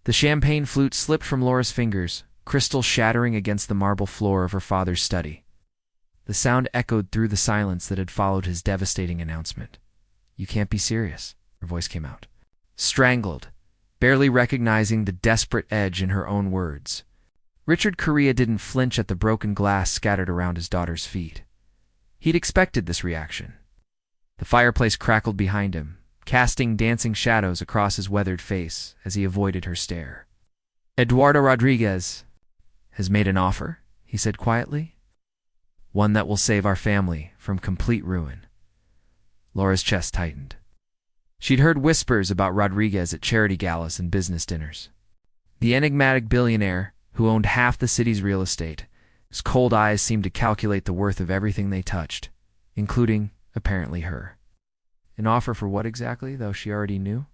The champagne flute slipped from Laura's fingers, crystal shattering against the marble floor of her father's study. The sound echoed through the silence that had followed his devastating announcement. "You can't be serious," her voice came out, strangled, barely recognizing the desperate edge in her own words. Richard Correa didn't flinch at the broken glass scattered around his daughter's feet. He'd expected this reaction. The fireplace crackled behind him, casting dancing shadows across his weathered face as he avoided her stare. "Eduardo Rodriguez has made an offer," he said quietly. "One that will save our family from complete ruin." Laura's chest tightened. She'd heard whispers about Rodriguez at charity galas and business dinners. The enigmatic billionaire who owned half the city's real estate. His cold eyes seemed to calculate the worth of everything they touched, including, apparently, her. An offer for what exactly, though she already knew?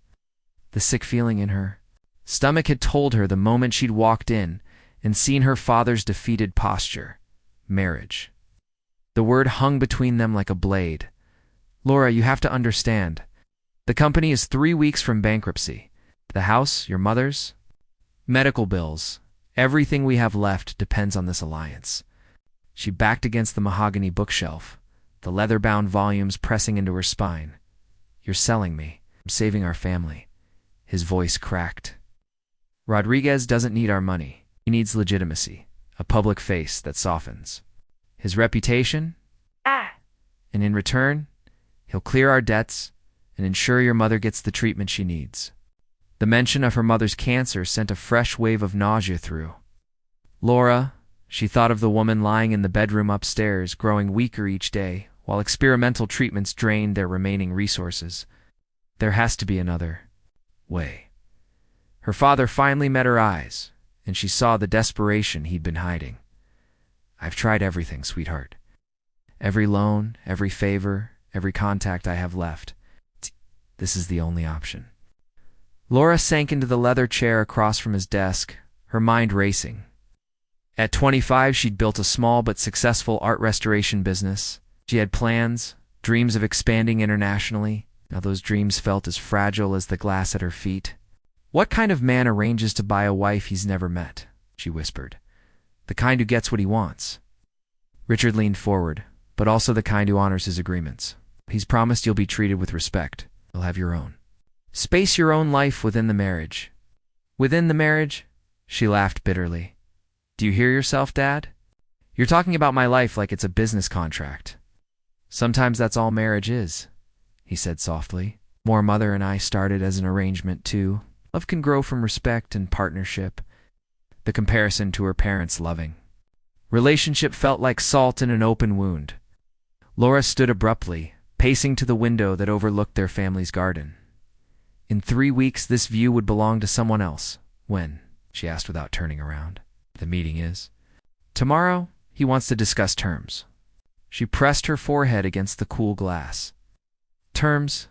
The sick feeling in her stomach had told her the moment she'd walked in and seen her father's defeated posture. Marriage. The word hung between them like a blade. "Laura, you have to understand. The company is 3 weeks from bankruptcy. The house, your mother's, medical bills, everything we have left depends on this alliance." She backed against the mahogany bookshelf, the leather-bound volumes pressing into her spine. "You're selling me. I'm saving our family." His voice cracked. "Rodriguez doesn't need our money. He needs legitimacy, a public face that softens. His reputation? And in return, he'll clear our debts and ensure your mother gets the treatment she needs." The mention of her mother's cancer sent a fresh wave of nausea through Laura. She thought of the woman lying in the bedroom upstairs, growing weaker each day, while experimental treatments drained their remaining resources. There has to be another way. Her father finally met her eyes, and she saw the desperation he'd been hiding. "I've tried everything, sweetheart. Every loan, every favor, every contact I have left. This is the only option." Laura sank into the leather chair across from his desk, her mind racing. At 25, she'd built a small but successful art restoration business. She had plans, dreams of expanding internationally. Now those dreams felt as fragile as the glass at her feet. "What kind of man arranges to buy a wife he's never met?" she whispered. "The kind who gets what he wants." Richard leaned forward, "But also the kind who honors his agreements. He's promised you'll be treated with respect. You'll have your own space, your own life within the marriage." "Within the marriage?" She laughed bitterly. "Do you hear yourself, Dad? You're talking about my life like it's a business contract." "Sometimes that's all marriage is," he said softly. "More Mother and I started as an arrangement, too. Love can grow from respect and partnership." The comparison to her parents' loving relationship felt like salt in an open wound. Laura stood abruptly, pacing to the window that overlooked their family's garden. "In 3 weeks, this view would belong to someone else." "When?" she asked without turning around. "The meeting is." "Tomorrow, he wants to discuss terms." She pressed her forehead against the cool glass. "Terms?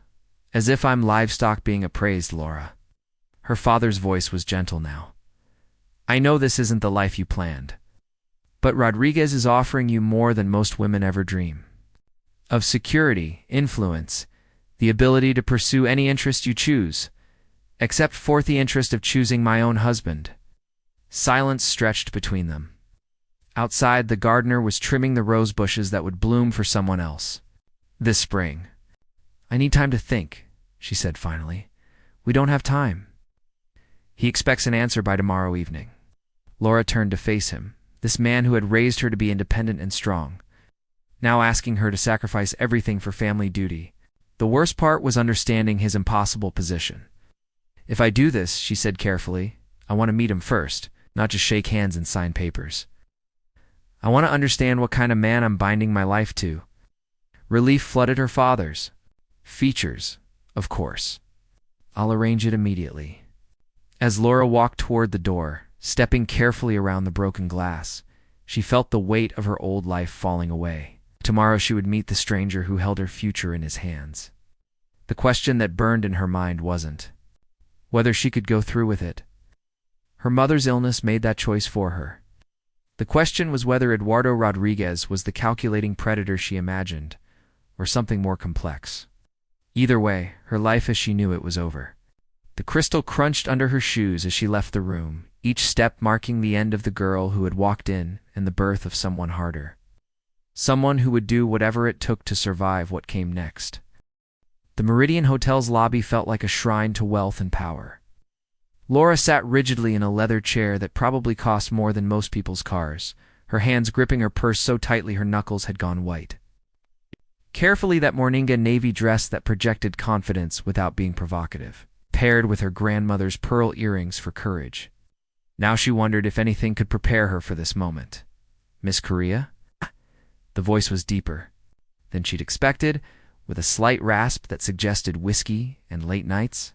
As if I'm livestock being appraised, Laura." Her father's voice was gentle now. "I know this isn't the life you planned, but Rodriguez is offering you more than most women ever dream. Of security, influence, the ability to pursue any interest you choose, except for the interest of choosing my own husband." Silence stretched between them. Outside, the gardener was trimming the rose bushes that would bloom for someone else this spring. "I need time to think," she said finally. "We don't have time." "He expects an answer by tomorrow evening." Laura turned to face him, this man who had raised her to be independent and strong, now asking her to sacrifice everything for family duty. The worst part was understanding his impossible position. "If I do this," she said carefully, "I want to meet him first, not just shake hands and sign papers. I want to understand what kind of man I'm binding my life to." Relief flooded her father's features. "Of course. I'll arrange it immediately." As Laura walked toward the door, stepping carefully around the broken glass, she felt the weight of her old life falling away. Tomorrow she would meet the stranger who held her future in his hands. The question that burned in her mind wasn't whether she could go through with it. Her mother's illness made that choice for her. The question was whether Eduardo Rodriguez was the calculating predator she imagined, or something more complex. Either way, her life as she knew it was over. The crystal crunched under her shoes as she left the room, each step marking the end of the girl who had walked in and the birth of someone harder. Someone who would do whatever it took to survive what came next. The Meridian Hotel's lobby felt like a shrine to wealth and power. Laura sat rigidly in a leather chair that probably cost more than most people's cars, her hands gripping her purse so tightly her knuckles had gone white. Carefully, that Morninga navy dress that projected confidence without being provocative, paired with her grandmother's pearl earrings for courage. Now she wondered if anything could prepare her for this moment. "Miss Korea?" The voice was deeper than she'd expected, with a slight rasp that suggested whiskey and late nights.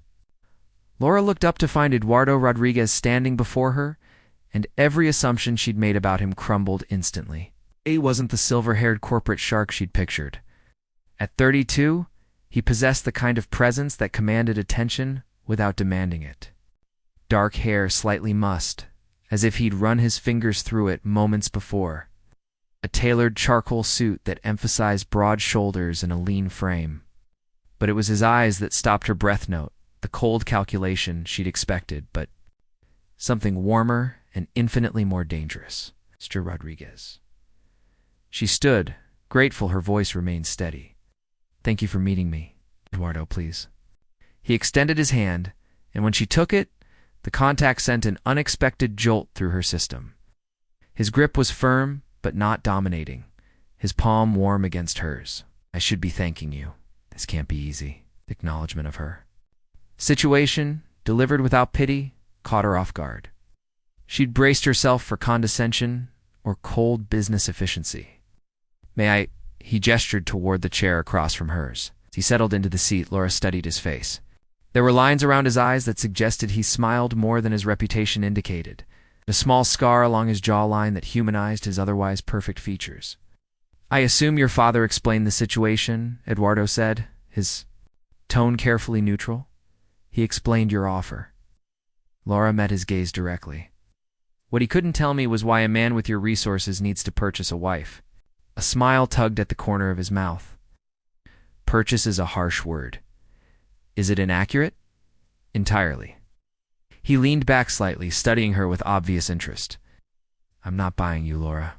Laura looked up to find Eduardo Rodriguez standing before her, and every assumption she'd made about him crumbled instantly. He wasn't the silver-haired corporate shark she'd pictured. At 32, he possessed the kind of presence that commanded attention without demanding it. Dark hair slightly mussed, as if he'd run his fingers through it moments before. A tailored charcoal suit that emphasized broad shoulders and a lean frame. But it was his eyes that stopped her breath note, the cold calculation she'd expected, but something warmer and infinitely more dangerous. "Mr. Rodriguez." She stood, grateful her voice remained steady. "Thank you for meeting me. Eduardo, please." He extended his hand, and when she took it, the contact sent an unexpected jolt through her system. His grip was firm, but not dominating, his palm warm against hers. "I should be thanking you. This can't be easy." Acknowledgement of her situation, delivered without pity, caught her off guard. She'd braced herself for condescension or cold business efficiency. "May I?" He gestured toward the chair across from hers. As he settled into the seat, Laura studied his face. There were lines around his eyes that suggested he smiled more than his reputation indicated, a small scar along his jawline that humanized his otherwise perfect features. "I assume your father explained the situation," Eduardo said, his tone carefully neutral. "He explained your offer." Laura met his gaze directly. "What he couldn't tell me was why a man with your resources needs to purchase a wife." A smile tugged at the corner of his mouth. "Purchase is a harsh word. Is it inaccurate?" "Entirely." He leaned back slightly, studying her with obvious interest. "I'm not buying you, Laura.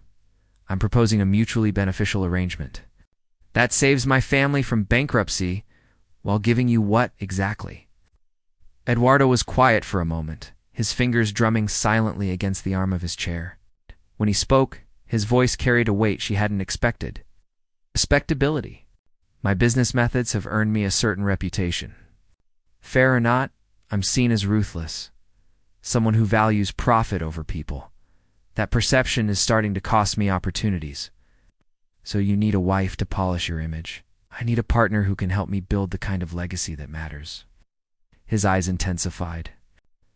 I'm proposing a mutually beneficial arrangement. That saves my family from bankruptcy while giving you what exactly?" Eduardo was quiet for a moment, his fingers drumming silently against the arm of his chair. When he spoke, his voice carried a weight she hadn't expected. "Respectability. My business methods have earned me a certain reputation. Fair or not, I'm seen as ruthless. Someone who values profit over people. That perception is starting to cost me opportunities. So you need a wife to polish your image. I need a partner who can help me build the kind of legacy that matters." His eyes intensified.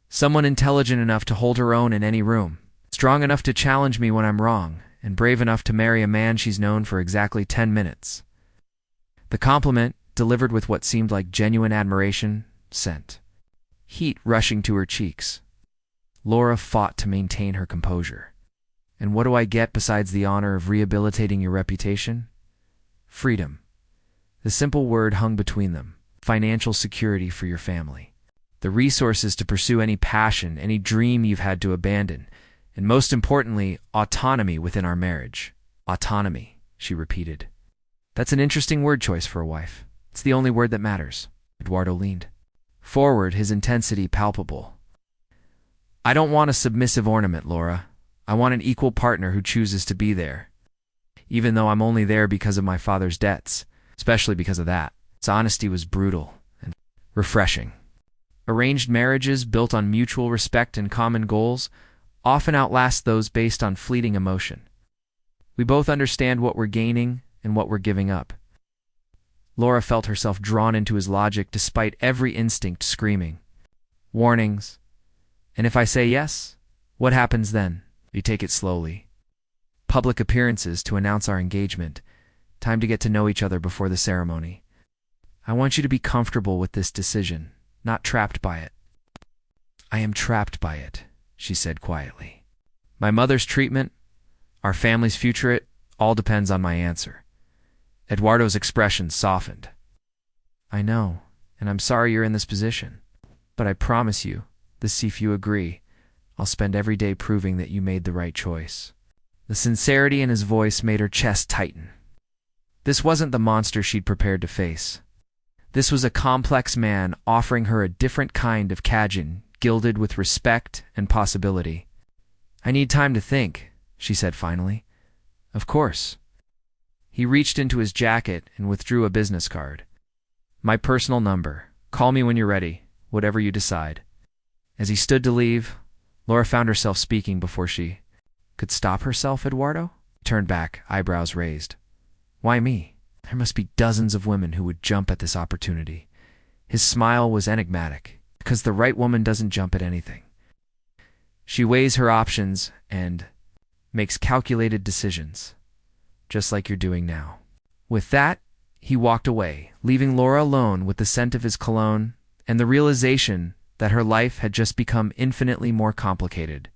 "Someone intelligent enough to hold her own in any room, strong enough to challenge me when I'm wrong, and brave enough to marry a man she's known for exactly 10 minutes. The compliment, delivered with what seemed like genuine admiration, sent heat rushing to her cheeks. Laura fought to maintain her composure. "And what do I get besides the honor of rehabilitating your reputation?" "Freedom." The simple word hung between them. "Financial security for your family. The resources to pursue any passion, any dream you've had to abandon. And most importantly, autonomy within our marriage." "Autonomy," she repeated. "That's an interesting word choice for a wife. It's the only word that matters." Eduardo leaned forward, his intensity palpable. "I don't want a submissive ornament, Laura. I want an equal partner who chooses to be there. Even though I'm only there because of my father's debts, especially because of that." Its honesty was brutal and refreshing. Arranged marriages built on mutual respect and common goals often outlast those based on fleeting emotion. We both understand what we're gaining and what we're giving up. Laura felt herself drawn into his logic despite every instinct screaming. "Warnings. And if I say yes, what happens then?" "We take it slowly. Public appearances to announce our engagement. Time to get to know each other before the ceremony. I want you to be comfortable with this decision, not trapped by it." "I am trapped by it," she said quietly. "My mother's treatment, our family's future, it all depends on my answer." Eduardo's expression softened. "I know, and I'm sorry you're in this position." But I promise you, this if you agree, I'll spend every day proving that you made the right choice." The sincerity in his voice made her chest tighten. This wasn't the monster she'd prepared to face. This was a complex man offering her a different kind of Cajun, gilded with respect and possibility. "I need time to think," she said finally. "Of course." He reached into his jacket and withdrew a business card. "My personal number. Call me when you're ready, whatever you decide." As he stood to leave, Laura found herself speaking before she could stop herself. "Eduardo?" He turned back, eyebrows raised. "Why me? There must be dozens of women who would jump at this opportunity." His smile was enigmatic, because the right woman doesn't jump at anything. She weighs her options and makes calculated decisions, just like you're doing now. With that, he walked away, leaving Laura alone with the scent of his cologne and the realization that her life had just become infinitely more complicated.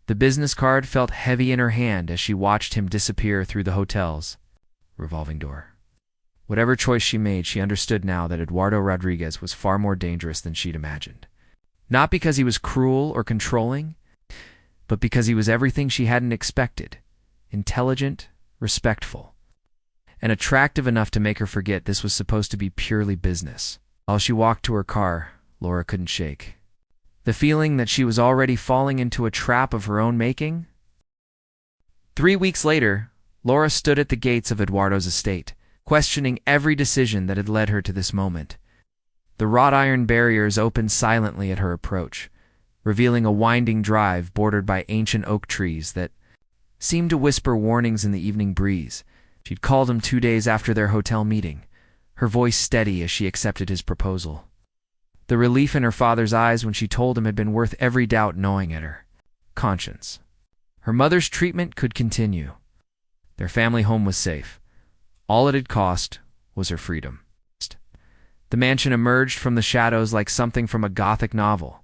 The business card felt heavy in her hand as she watched him disappear through the hotel's revolving door. Whatever choice she made, she understood now that Eduardo Rodriguez was far more dangerous than she'd imagined. Not because he was cruel or controlling, but because he was everything she hadn't expected: intelligent, respectful, and attractive enough to make her forget this was supposed to be purely business. While she walked to her car, Laura couldn't shake the feeling that she was already falling into a trap of her own making. 3 weeks later, Laura stood at the gates of Eduardo's estate, questioning every decision that had led her to this moment. The wrought iron barriers opened silently at her approach, revealing a winding drive bordered by ancient oak trees that seemed to whisper warnings in the evening breeze. She'd called him 2 days after their hotel meeting, her voice steady as she accepted his proposal. The relief in her father's eyes when she told him had been worth every doubt gnawing at her conscience. Her mother's treatment could continue. Their family home was safe. All it had cost was her freedom. The mansion emerged from the shadows like something from a Gothic novel.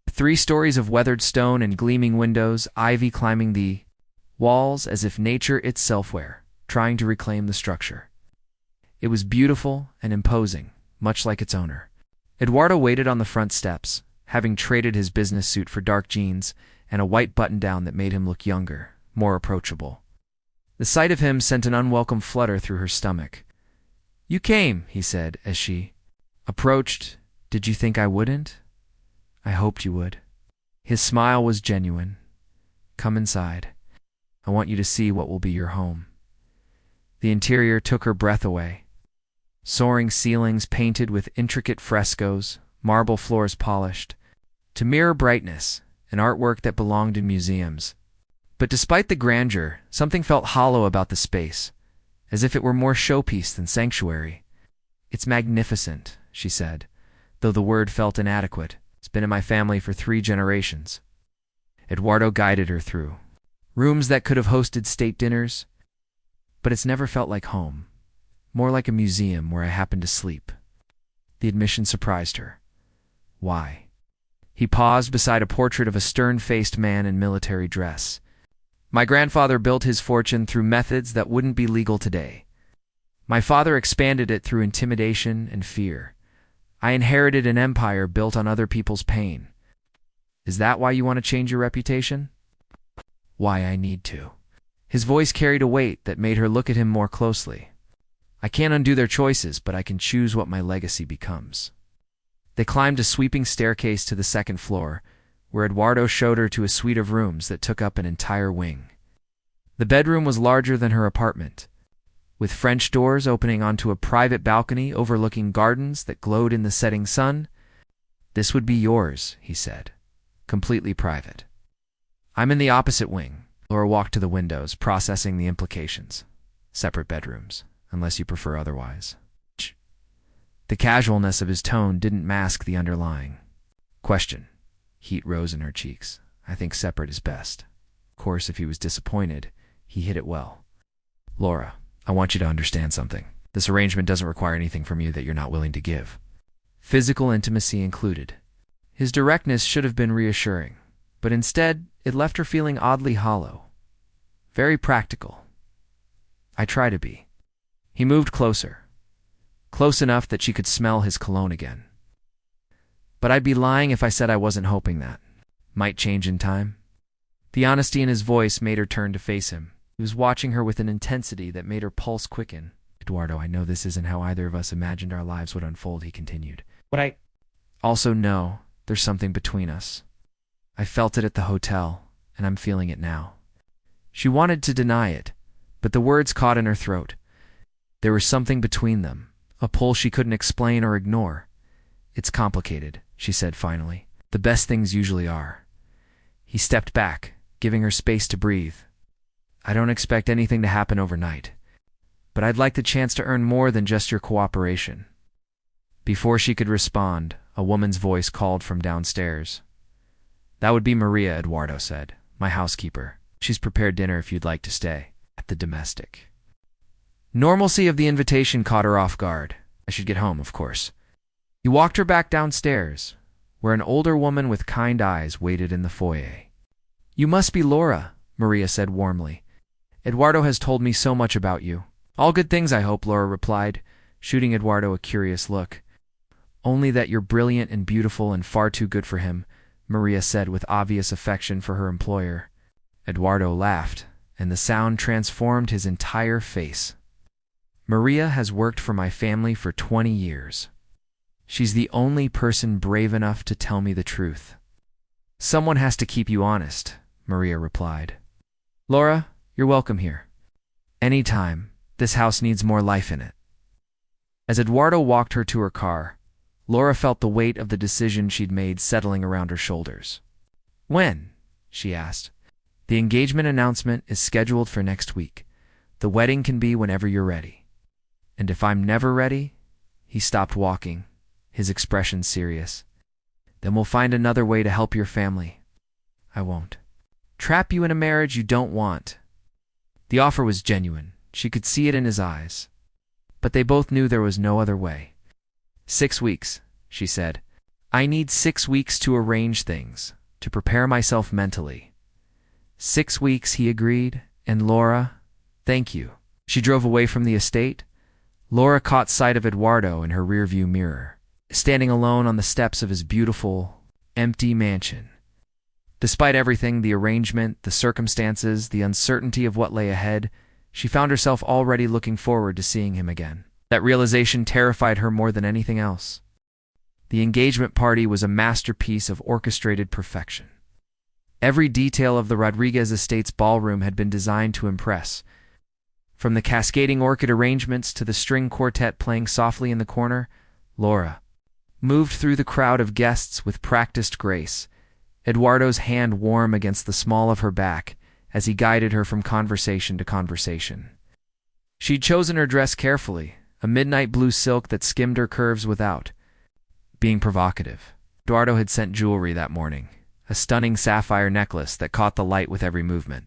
3 stories of weathered stone and gleaming windows, ivy climbing the walls as if nature itself were trying to reclaim the structure. It was beautiful and imposing, much like its owner. Eduardo waited on the front steps, having traded his business suit for dark jeans and a white button-down that made him look younger, more approachable. The sight of him sent an unwelcome flutter through her stomach. "You came," he said as she approached. "Did you think I wouldn't?" "I hoped you would." His smile was genuine. "Come inside. I want you to see what will be your home." The interior took her breath away. Soaring ceilings painted with intricate frescoes, marble floors polished, to mirror brightness, an artwork that belonged in museums. But despite the grandeur, something felt hollow about the space, as if it were more showpiece than sanctuary. "It's magnificent," she said, though the word felt inadequate. "It's been in my family for 3 generations. Eduardo guided her through rooms that could have hosted state dinners, but it's never felt like home. More like a museum where I happened to sleep." The admission surprised her. "Why?" He paused beside a portrait of a stern-faced man in military dress. "My grandfather built his fortune through methods that wouldn't be legal today. My father expanded it through intimidation and fear. I inherited an empire built on other people's pain. Is that why you want to change your reputation?" "Why I need to." His voice carried a weight that made her look at him more closely. "I can't undo their choices, but I can choose what my legacy becomes." They climbed a sweeping staircase to the 2nd floor, where Eduardo showed her to a suite of rooms that took up an entire wing. The bedroom was larger than her apartment, with French doors opening onto a private balcony overlooking gardens that glowed in the setting sun. "This would be yours," he said, "completely private." "I'm in the opposite wing." Laura walked to the windows, processing the implications. "Separate bedrooms, unless you prefer otherwise." The casualness of his tone didn't mask the underlying question. Heat rose in her cheeks. "I think separate is best." Of course, if he was disappointed, he hid it well. "Laura, I want you to understand something. This arrangement doesn't require anything from you that you're not willing to give. Physical intimacy included." His directness should have been reassuring, but instead, it left her feeling oddly hollow. Very practical. "I try to be." He moved closer, close enough that she could smell his cologne again. But I'd be lying if I said I wasn't hoping that. Might change in time. The honesty in his voice made her turn to face him. He was watching her with an intensity that made her pulse quicken. Eduardo, I know this isn't how either of us imagined our lives would unfold, he continued. But I also know there's something between us. I felt it at the hotel, and I'm feeling it now. She wanted to deny it, but the words caught in her throat. There was something between them, a pull she couldn't explain or ignore. It's complicated, she said finally. The best things usually are. He stepped back, giving her space to breathe. I don't expect anything to happen overnight, but I'd like the chance to earn more than just your cooperation. Before she could respond, a woman's voice called from downstairs. That would be Maria, Eduardo said, my housekeeper. She's prepared dinner if you'd like to stay. At the domestic. Normalcy of the invitation caught her off guard. I should get home, of course. He walked her back downstairs, where an older woman with kind eyes waited in the foyer. You must be Laura, Maria said warmly. Eduardo has told me so much about you. All good things, I hope, Laura replied, shooting Eduardo a curious look. Only that you're brilliant and beautiful and far too good for him, Maria said with obvious affection for her employer. Eduardo laughed, and the sound transformed his entire face. Maria has worked for my family for 20 years. She's the only person brave enough to tell me the truth. Someone has to keep you honest, Maria replied. Laura, you're welcome here. Anytime. This house needs more life in it. As Eduardo walked her to her car, Laura felt the weight of the decision she'd made settling around her shoulders. When? She asked. The engagement announcement is scheduled for next week. The wedding can be whenever you're ready. And if I'm never ready? He stopped walking, his expression serious. Then we'll find another way to help your family. I won't trap you in a marriage you don't want. The offer was genuine. She could see it in his eyes. But they both knew there was no other way. 6 weeks, she said. I need 6 weeks to arrange things, to prepare myself mentally. 6 weeks, he agreed, and Laura, thank you. She drove away from the estate. Laura caught sight of Eduardo in her rearview mirror, standing alone on the steps of his beautiful, empty mansion. Despite everything, the arrangement, the circumstances, the uncertainty of what lay ahead, she found herself already looking forward to seeing him again. That realization terrified her more than anything else. The engagement party was a masterpiece of orchestrated perfection. Every detail of the Rodriguez estate's ballroom had been designed to impress. From the cascading orchid arrangements to the string quartet playing softly in the corner, Laura moved through the crowd of guests with practiced grace, Eduardo's hand warm against the small of her back as he guided her from conversation to conversation. She'd chosen her dress carefully, a midnight blue silk that skimmed her curves without being provocative. Eduardo had sent jewelry that morning, a stunning sapphire necklace that caught the light with every movement.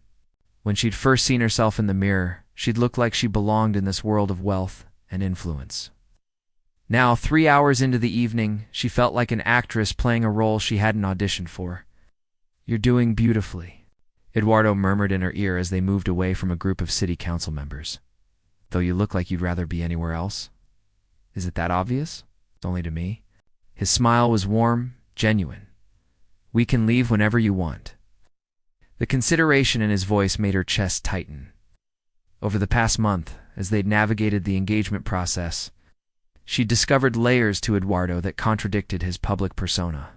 When she'd first seen herself in the mirror, she'd looked like she belonged in this world of wealth and influence. Now, 3 hours into the evening, she felt like an actress playing a role she hadn't auditioned for. You're doing beautifully, Eduardo murmured in her ear as they moved away from a group of city council members. Though you look like you'd rather be anywhere else. Is it that obvious? Only to me. His smile was warm, genuine. We can leave whenever you want. The consideration in his voice made her chest tighten. Over the past month, as they'd navigated the engagement process, she'd discovered layers to Eduardo that contradicted his public persona.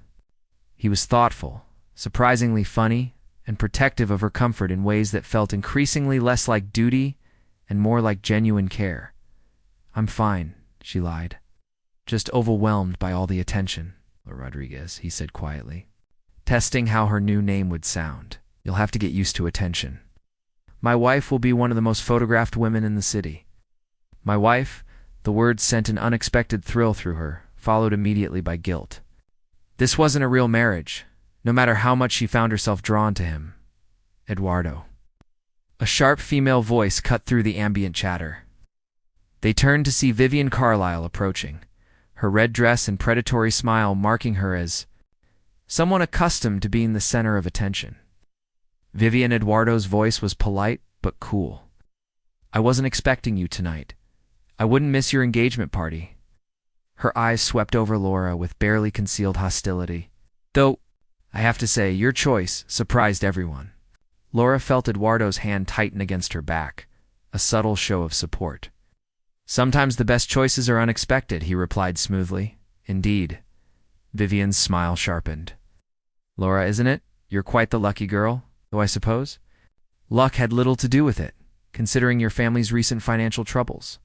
He was thoughtful, surprisingly funny, and protective of her comfort in ways that felt increasingly less like duty and more like genuine care. I'm fine, she lied. Just overwhelmed by all the attention, Rodriguez, he said quietly, testing how her new name would sound. You'll have to get used to attention. My wife will be one of the most photographed women in the city. My wife? The words sent an unexpected thrill through her, followed immediately by guilt. This wasn't a real marriage, no matter how much she found herself drawn to him. Eduardo. A sharp female voice cut through the ambient chatter. They turned to see Vivian Carlyle approaching, her red dress and predatory smile marking her as someone accustomed to being the center of attention. Vivian Eduardo's voice was polite but cool. I wasn't expecting you tonight. I wouldn't miss your engagement party. Her eyes swept over Laura with barely concealed hostility. Though, I have to say, your choice surprised everyone. Laura felt Eduardo's hand tighten against her back, a subtle show of support. Sometimes the best choices are unexpected, he replied smoothly. Indeed. Vivian's smile sharpened. Laura, isn't it? You're quite the lucky girl, though I suppose. Luck had little to do with it, considering your family's recent financial troubles.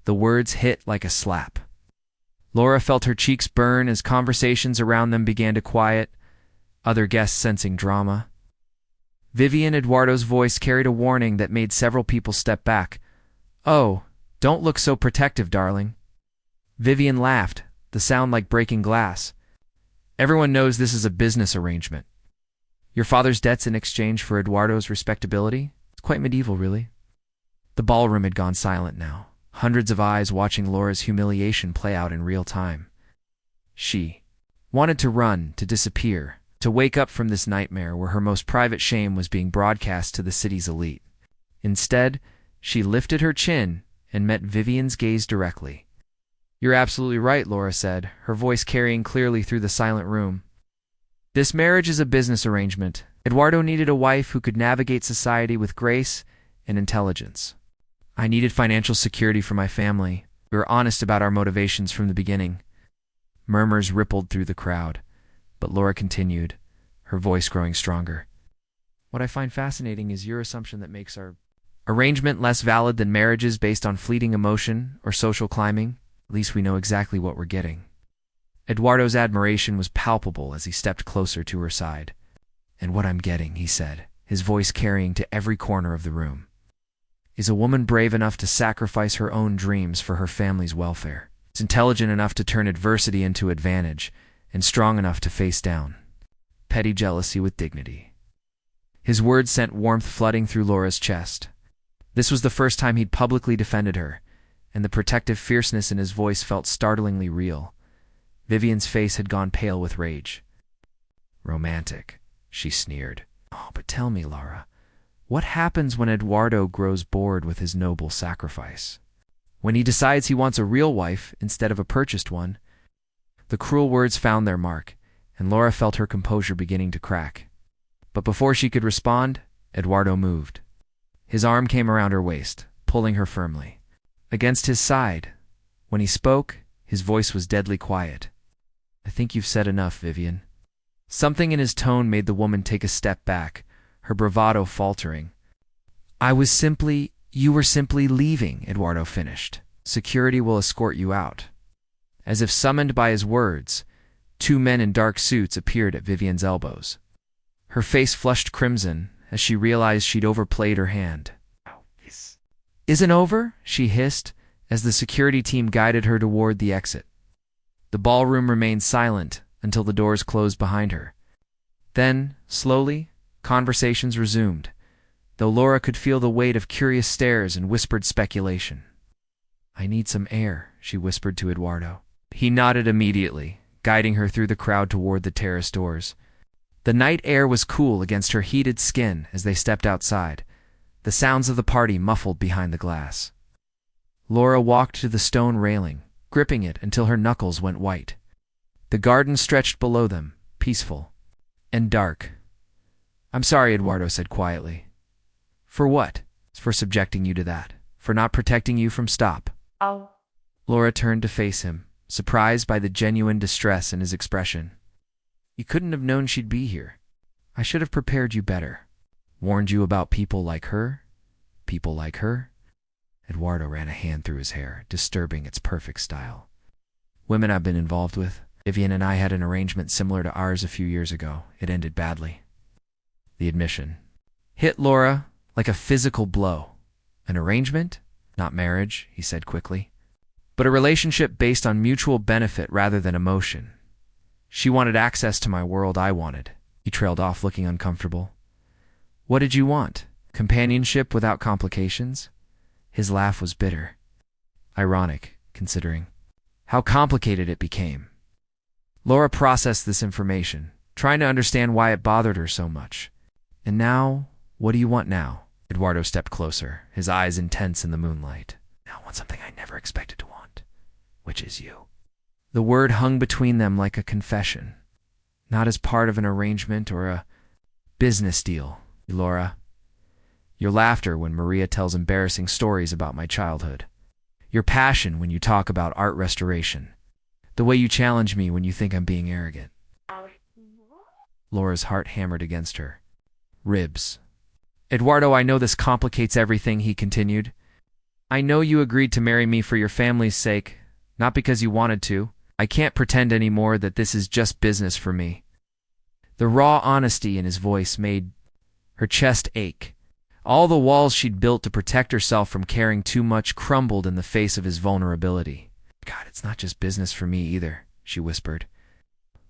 The words hit like a slap. Laura felt her cheeks burn as conversations around them began to quiet, other guests sensing drama. Vivian Eduardo's voice carried a warning that made several people step back. Oh, don't look so protective, darling. Vivian laughed, the sound like breaking glass. Everyone knows this is a business arrangement. Your father's debts in exchange for Eduardo's respectability? It's quite medieval, really. The ballroom had gone silent now, hundreds of eyes watching Laura's humiliation play out in real time. She wanted to run, to disappear, to wake up from this nightmare where her most private shame was being broadcast to the city's elite. Instead, she lifted her chin and met Vivian's gaze directly. You're absolutely right, Laura said, her voice carrying clearly through the silent room. This marriage is a business arrangement. Eduardo needed a wife who could navigate society with grace and intelligence. I needed financial security for my family. We were honest about our motivations from the beginning. Murmurs rippled through the crowd, but Laura continued, her voice growing stronger. What I find fascinating is your assumption that makes our arrangement less valid than marriages based on fleeting emotion or social climbing. At least we know exactly what we're getting. Eduardo's admiration was palpable as he stepped closer to her side. And what I'm getting, he said, his voice carrying to every corner of the room, is a woman brave enough to sacrifice her own dreams for her family's welfare. Is intelligent enough to turn adversity into advantage, and strong enough to face down petty jealousy with dignity. His words sent warmth flooding through Laura's chest. This was the first time he'd publicly defended her, and the protective fierceness in his voice felt startlingly real. Vivian's face had gone pale with rage. Romantic, she sneered. Oh, but tell me, Laura, what happens when Eduardo grows bored with his noble sacrifice? When he decides he wants a real wife instead of a purchased one? The cruel words found their mark, and Laura felt her composure beginning to crack. But before she could respond, Eduardo moved. His arm came around her waist, pulling her firmly against his side. When he spoke, his voice was deadly quiet. I think you've said enough, Vivian. Something in his tone made the woman take a step back, her bravado faltering. You were simply leaving, Eduardo finished. Security will escort you out. As if summoned by his words, two men in dark suits appeared at Vivian's elbows. Her face flushed crimson as she realized she'd overplayed her hand. This isn't over, she hissed as the security team guided her toward the exit. The ballroom remained silent until the doors closed behind her. Then, slowly, conversations resumed, though Laura could feel the weight of curious stares and whispered speculation. I need some air, she whispered to Eduardo. He nodded immediately, guiding her through the crowd toward the terrace doors. The night air was cool against her heated skin as they stepped outside, the sounds of the party muffled behind the glass. Laura walked to the stone railing, gripping it until her knuckles went white. The garden stretched below them, peaceful and dark. I'm sorry, Eduardo said quietly. For what? For subjecting you to that. For not protecting you from stop. Oh. Laura turned to face him, surprised by the genuine distress in his expression. You couldn't have known she'd be here. I should have prepared you better. Warned you about people like her? People like her? Eduardo ran a hand through his hair, disturbing its perfect style. Women I've been involved with. Vivian and I had an arrangement similar to ours a few years ago. It ended badly. The admission hit Laura like a physical blow. An arrangement? Not marriage, he said quickly. But a relationship based on mutual benefit rather than emotion. She wanted access to my world, I wanted. He trailed off, looking uncomfortable. What did you want? Companionship without complications? His laugh was bitter. Ironic, considering how complicated it became. Laura processed this information, trying to understand why it bothered her so much. And now, what do you want now? Eduardo stepped closer, his eyes intense in the moonlight. Now I want something I never expected to want, which is you. The word hung between them like a confession, not as part of an arrangement or a business deal. Laura, your laughter when Maria tells embarrassing stories about my childhood. Your passion when you talk about art restoration. The way you challenge me when you think I'm being arrogant. Laura's heart hammered against her ribs. Eduardo, I know this complicates everything, he continued. I know you agreed to marry me for your family's sake, not because you wanted to. I can't pretend anymore that this is just business for me. The raw honesty in his voice made her chest ache. All the walls she'd built to protect herself from caring too much crumbled in the face of his vulnerability. God, it's not just business for me either, she whispered.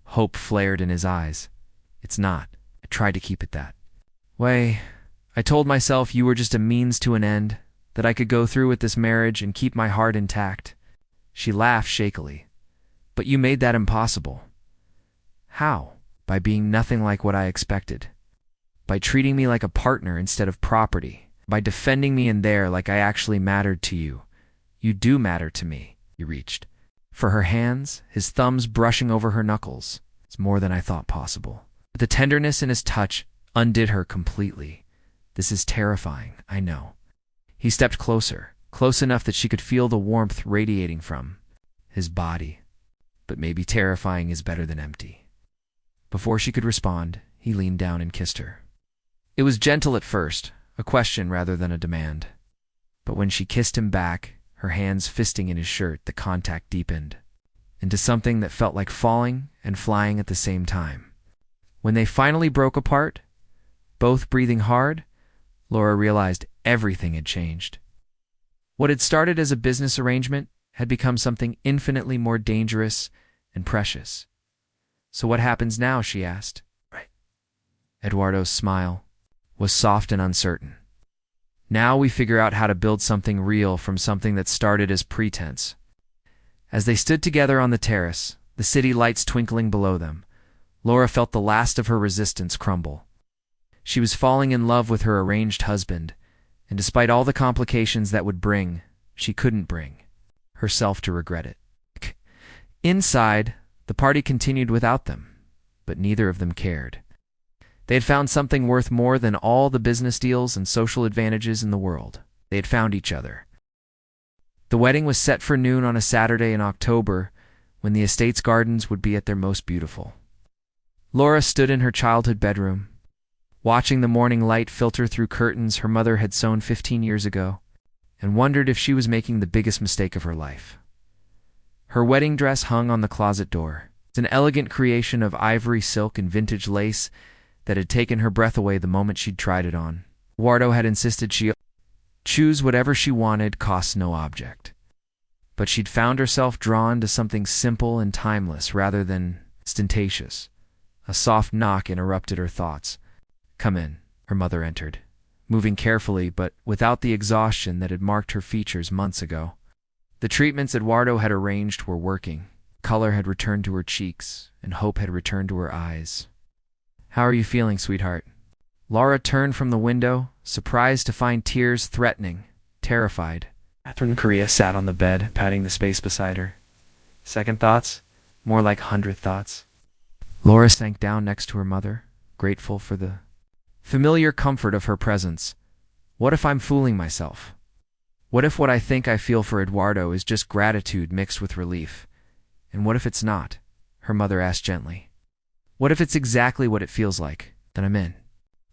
Hope flared in his eyes. It's not. I tried to keep it that way. I told myself you were just a means to an end, that I could go through with this marriage and keep my heart intact. She laughed shakily. But you made that impossible. How? By being nothing like what I expected. By treating me like a partner instead of property. By defending me in there like I actually mattered to you. You do matter to me, he reached. For her hands, his thumbs brushing over her knuckles. It's more than I thought possible. But the tenderness in his touch undid her completely. This is terrifying, I know. He stepped closer, close enough that she could feel the warmth radiating from his body. But maybe terrifying is better than empty. Before she could respond, he leaned down and kissed her. It was gentle at first, a question rather than a demand. But when she kissed him back, her hands fisting in his shirt, the contact deepened into something that felt like falling and flying at the same time. When they finally broke apart, both breathing hard, Laura realized everything had changed. What had started as a business arrangement had become something infinitely more dangerous and precious. So what happens now, she asked. Right. Eduardo's smile was soft and uncertain. Now we figure out how to build something real from something that started as pretense. As they stood together on the terrace, the city lights twinkling below them, Laura felt the last of her resistance crumble. She was falling in love with her arranged husband, and despite all the complications that would bring, she couldn't bring herself to regret it. Inside, the party continued without them, but neither of them cared. They had found something worth more than all the business deals and social advantages in the world. They had found each other. The wedding was set for noon on a Saturday in October, when the estate's gardens would be at their most beautiful. Laura stood in her childhood bedroom, watching the morning light filter through curtains her mother had sewn 15 years ago, and wondered if she was making the biggest mistake of her life. Her wedding dress hung on the closet door. It's an elegant creation of ivory silk and vintage lace that had taken her breath away the moment she'd tried it on. Eduardo had insisted she choose whatever she wanted, cost no object. But she'd found herself drawn to something simple and timeless rather than ostentatious. A soft knock interrupted her thoughts. Come in, her mother entered, moving carefully but without the exhaustion that had marked her features months ago. The treatments Eduardo had arranged were working. Color had returned to her cheeks, and hope had returned to her eyes. How are you feeling, sweetheart? Laura turned from the window, surprised to find tears threatening, terrified. Catherine Correa sat on the bed, patting the space beside her. Second thoughts? More like 100th thoughts. Laura sank down next to her mother, grateful for the familiar comfort of her presence. What if I'm fooling myself? What if what I think I feel for Eduardo is just gratitude mixed with relief? And what if it's not? Her mother asked gently. What if it's exactly what it feels like? Then I'm in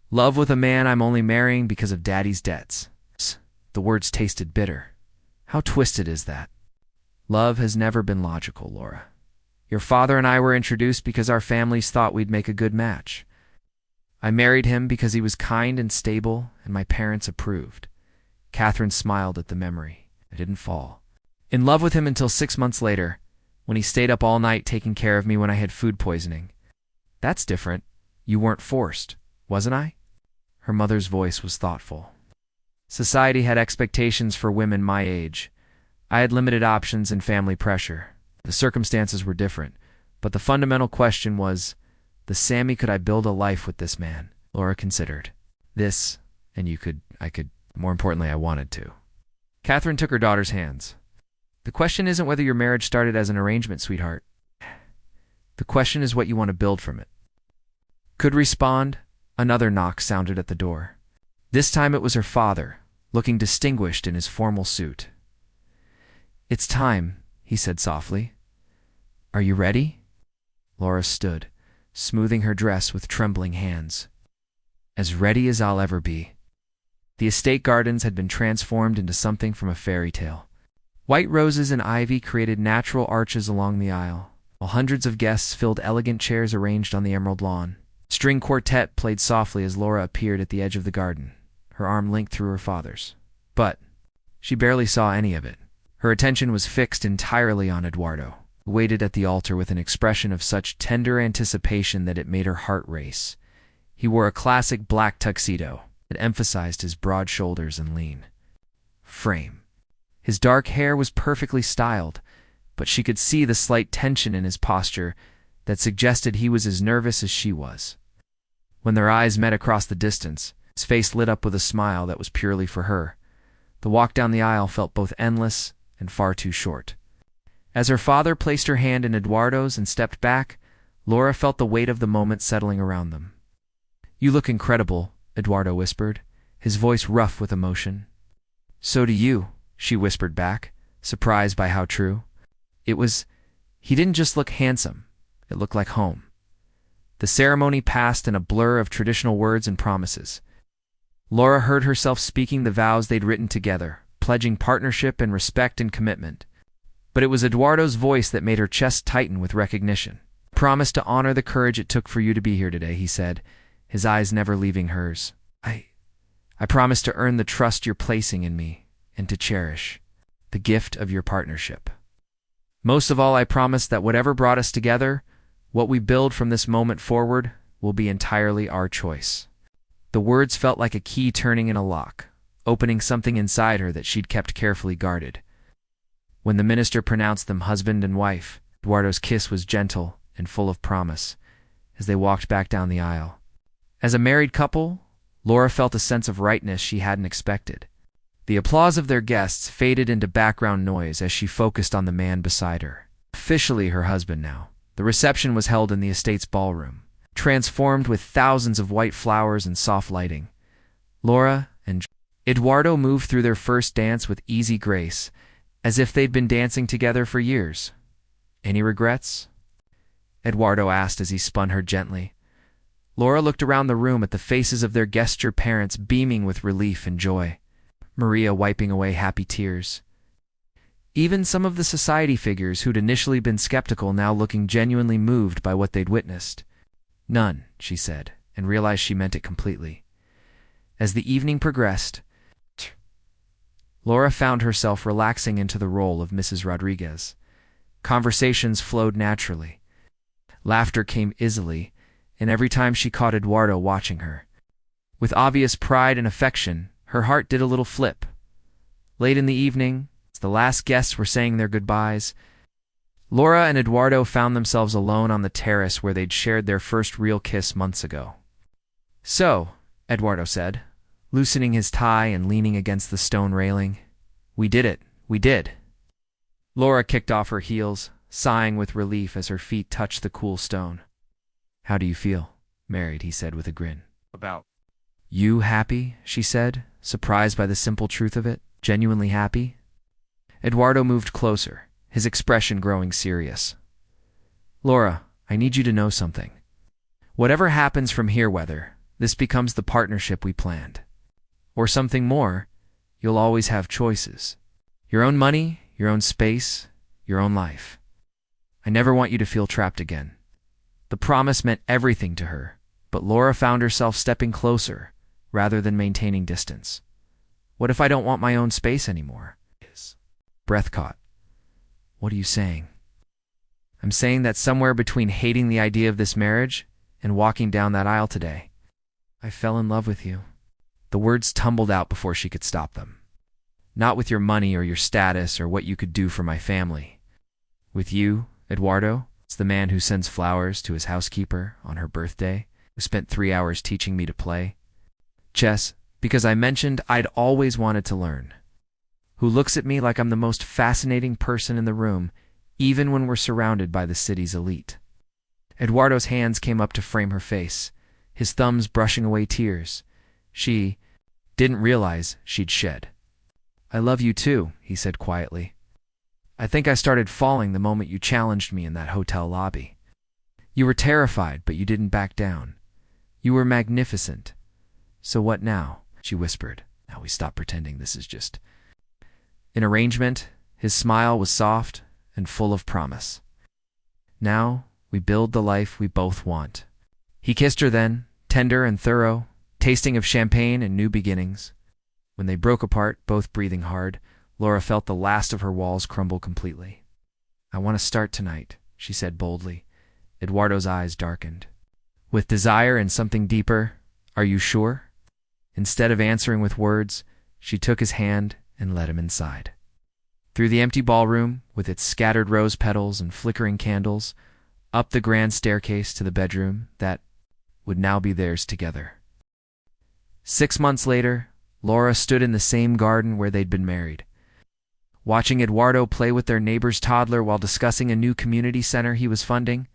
love with a man I'm only marrying because of daddy's debts. The words tasted bitter. How twisted is that? Love has never been logical, Laura. Your father and I were introduced because our families thought we'd make a good match. I married him because he was kind and stable, and my parents approved. Catherine smiled at the memory. I didn't fall in love with him until 6 months later, when he stayed up all night taking care of me when I had food poisoning. That's different. You weren't forced, wasn't I? Her mother's voice was thoughtful. Society had expectations for women my age. I had limited options and family pressure. The circumstances were different, but the fundamental question was, could I build a life with this man? Laura considered. This, and I could, more importantly, I wanted to. Catherine took her daughter's hands. The question isn't whether your marriage started as an arrangement, sweetheart. The question is what you want to build from it. Could respond, another knock sounded at the door. This time it was her father, looking distinguished in his formal suit. "It's time," he said softly. "Are you ready?" Laura stood, smoothing her dress with trembling hands. "As ready as I'll ever be." The estate gardens had been transformed into something from a fairy tale. White roses and ivy created natural arches along the aisle, while hundreds of guests filled elegant chairs arranged on the emerald lawn. String quartet played softly as Laura appeared at the edge of the garden, her arm linked through her father's. But she barely saw any of it. Her attention was fixed entirely on Eduardo, who waited at the altar with an expression of such tender anticipation that it made her heart race. He wore a classic black tuxedo that emphasized his broad shoulders and lean frame. His dark hair was perfectly styled, but she could see the slight tension in his posture that suggested he was as nervous as she was. When their eyes met across the distance, his face lit up with a smile that was purely for her. The walk down the aisle felt both endless and far too short. As her father placed her hand in Eduardo's and stepped back, Laura felt the weight of the moment settling around them. "You look incredible," Eduardo whispered, his voice rough with emotion. "So do you," she whispered back, surprised by how true. He didn't just look handsome, it looked like home. The ceremony passed in a blur of traditional words and promises. Laura heard herself speaking the vows they'd written together, pledging partnership and respect and commitment. But it was Eduardo's voice that made her chest tighten with recognition. "Promise to honor the courage it took for you to be here today," he said, his eyes never leaving hers. I promise to earn the trust you're placing in me and to cherish the gift of your partnership. Most of all, I promise that whatever brought us together, what we build from this moment forward, will be entirely our choice." The words felt like a key turning in a lock, opening something inside her that she'd kept carefully guarded. When the minister pronounced them husband and wife, Eduardo's kiss was gentle and full of promise as they walked back down the aisle. As a married couple, Laura felt a sense of rightness she hadn't expected. The applause of their guests faded into background noise as she focused on the man beside her. Officially her husband now, the reception was held in the estate's ballroom, transformed with thousands of white flowers and soft lighting. Laura and Eduardo moved through their first dance with easy grace, as if they'd been dancing together for years. "Any regrets?" Eduardo asked as he spun her gently. Laura looked around the room at the faces of their gesture parents beaming with relief and joy, Maria wiping away happy tears. Even some of the society figures who'd initially been skeptical now looking genuinely moved by what they'd witnessed. "None," she said, and realized she meant it completely. As the evening progressed, Laura found herself relaxing into the role of Mrs. Rodriguez. Conversations flowed naturally. Laughter came easily, and every time she caught Eduardo watching her, with obvious pride and affection, her heart did a little flip. Late in the evening, as the last guests were saying their goodbyes, Laura and Eduardo found themselves alone on the terrace where they'd shared their first real kiss months ago. "So," Eduardo said, loosening his tie and leaning against the stone railing, "we did it, we did." Laura kicked off her heels, sighing with relief as her feet touched the cool stone. "How do you feel?" "Married," he said with a grin. About "You happy?" she said, surprised by the simple truth of it. "Genuinely happy?" Eduardo moved closer, his expression growing serious. "Laura, I need you to know something. Whatever happens from here, whether this becomes the partnership we planned, or something more, you'll always have choices. Your own money, your own space, your own life. I never want you to feel trapped again." The promise meant everything to her, but Laura found herself stepping closer rather than maintaining distance. "What if I don't want my own space anymore?" Breath caught. "What are you saying?" "I'm saying that somewhere between hating the idea of this marriage and walking down that aisle today, I fell in love with you." The words tumbled out before she could stop them. "Not with your money or your status or what you could do for my family. With you, Eduardo, it's the man who sends flowers to his housekeeper on her birthday, who spent 3 hours teaching me to play chess because I mentioned I'd always wanted to learn, who looks at me like I'm the most fascinating person in the room, even when we're surrounded by the city's elite. Eduardo's hands came up to frame her face, his thumbs brushing away tears. She didn't realize she'd shed. "I love you too," he said quietly. "I think I started falling the moment you challenged me in that hotel lobby. You were terrified, but you didn't back down. You were magnificent. So what now?" she whispered. "Now we stop pretending this is just an arrangement." His smile was soft and full of promise. "Now we build the life we both want." He kissed her then, tender and thorough, tasting of champagne and new beginnings. When they broke apart, both breathing hard, Laura felt the last of her walls crumble completely. "I want to start tonight," she said boldly. Eduardo's eyes darkened. With desire and something deeper, "Are you sure?" Instead of answering with words, she took his hand and led him inside. Through the empty ballroom, with its scattered rose petals and flickering candles, up the grand staircase to the bedroom that would now be theirs together. 6 months later, Laura stood in the same garden where they'd been married, watching Eduardo play with their neighbor's toddler while discussing a new community center he was funding.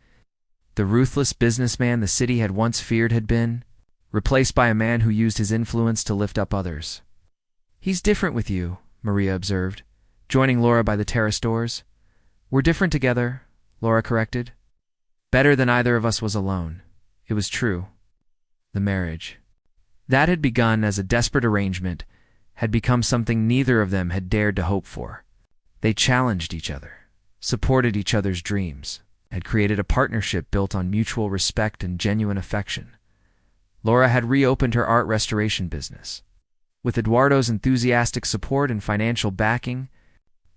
The ruthless businessman the city had once feared had been replaced by a man who used his influence to lift up others. "He's different with you," Maria observed, joining Laura by the terrace doors. "We're different together," Laura corrected. "Better than either of us was alone." It was true. The marriage that had begun as a desperate arrangement had become something neither of them had dared to hope for. They challenged each other, supported each other's dreams, had created a partnership built on mutual respect and genuine affection. Laura had reopened her art restoration business. With Eduardo's enthusiastic support and financial backing,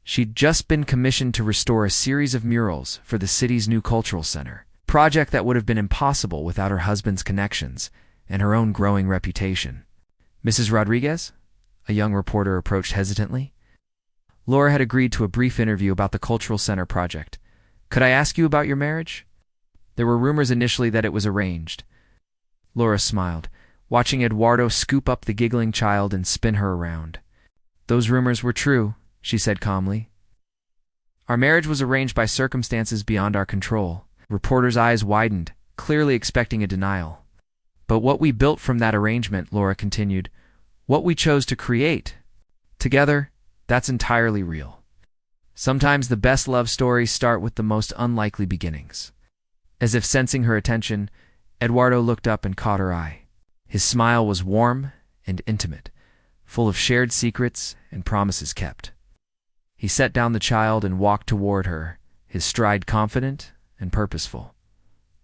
she'd just been commissioned to restore a series of murals for the city's new cultural center, a project that would have been impossible without her husband's connections and her own growing reputation. "Mrs. Rodriguez?" a young reporter approached hesitantly. Laura had agreed to a brief interview about the cultural center project. "Could I ask you about your marriage?" There were rumors initially that it was arranged. Laura smiled, watching Eduardo scoop up the giggling child and spin her around. "Those rumors were true," she said calmly. "Our marriage was arranged by circumstances beyond our control." Reporter's eyes widened, clearly expecting a denial. "But what we built from that arrangement," Laura continued, "what we chose to create together, that's entirely real. Sometimes the best love stories start with the most unlikely beginnings." As if sensing her attention, Eduardo looked up and caught her eye. His smile was warm and intimate, full of shared secrets and promises kept. He set down the child and walked toward her, his stride confident and purposeful.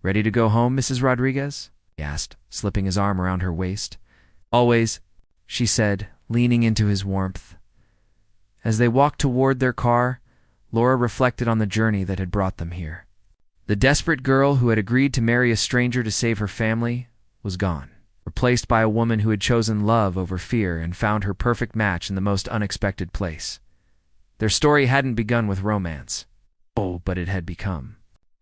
"Ready to go home, Mrs. Rodriguez?" he asked, slipping his arm around her waist. "Always," she said, leaning into his warmth. As they walked toward their car, Laura reflected on the journey that had brought them here. The desperate girl who had agreed to marry a stranger to save her family was gone, replaced by a woman who had chosen love over fear and found her perfect match in the most unexpected place. Their story hadn't begun with romance. Oh, but it had become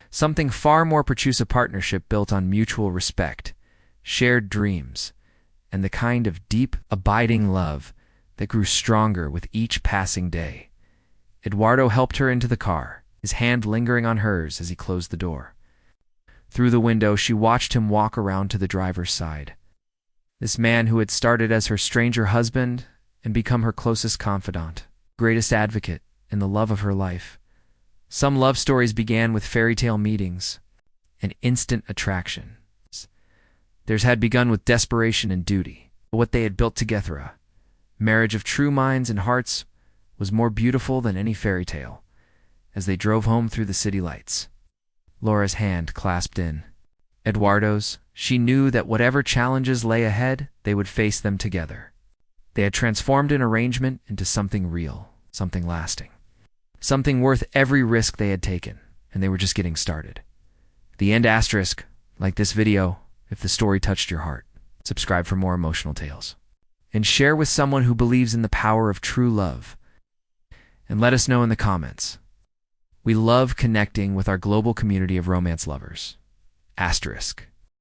something far more precious, a partnership built on mutual respect, shared dreams, and the kind of deep, abiding love that grew stronger with each passing day. Eduardo helped her into the car, his hand lingering on hers as he closed the door. Through the window, she watched him walk around to the driver's side. This man who had started as her stranger husband and become her closest confidant, greatest advocate, and the love of her life. Some love stories began with fairy tale meetings and instant attraction. Theirs had begun with desperation and duty. But what they had built together, a marriage of true minds and hearts, was more beautiful than any fairy tale. As they drove home through the city lights, Laura's hand clasped in Eduardo's. She knew that whatever challenges lay ahead, they would face them together. They had transformed an arrangement into something real, something lasting, something worth every risk they had taken, and they were just getting started. The end asterisk, like this video, if the story touched your heart. Subscribe for more emotional tales. And share with someone who believes in the power of true love. And let us know in the comments. We love connecting with our global community of romance lovers. Asterisk.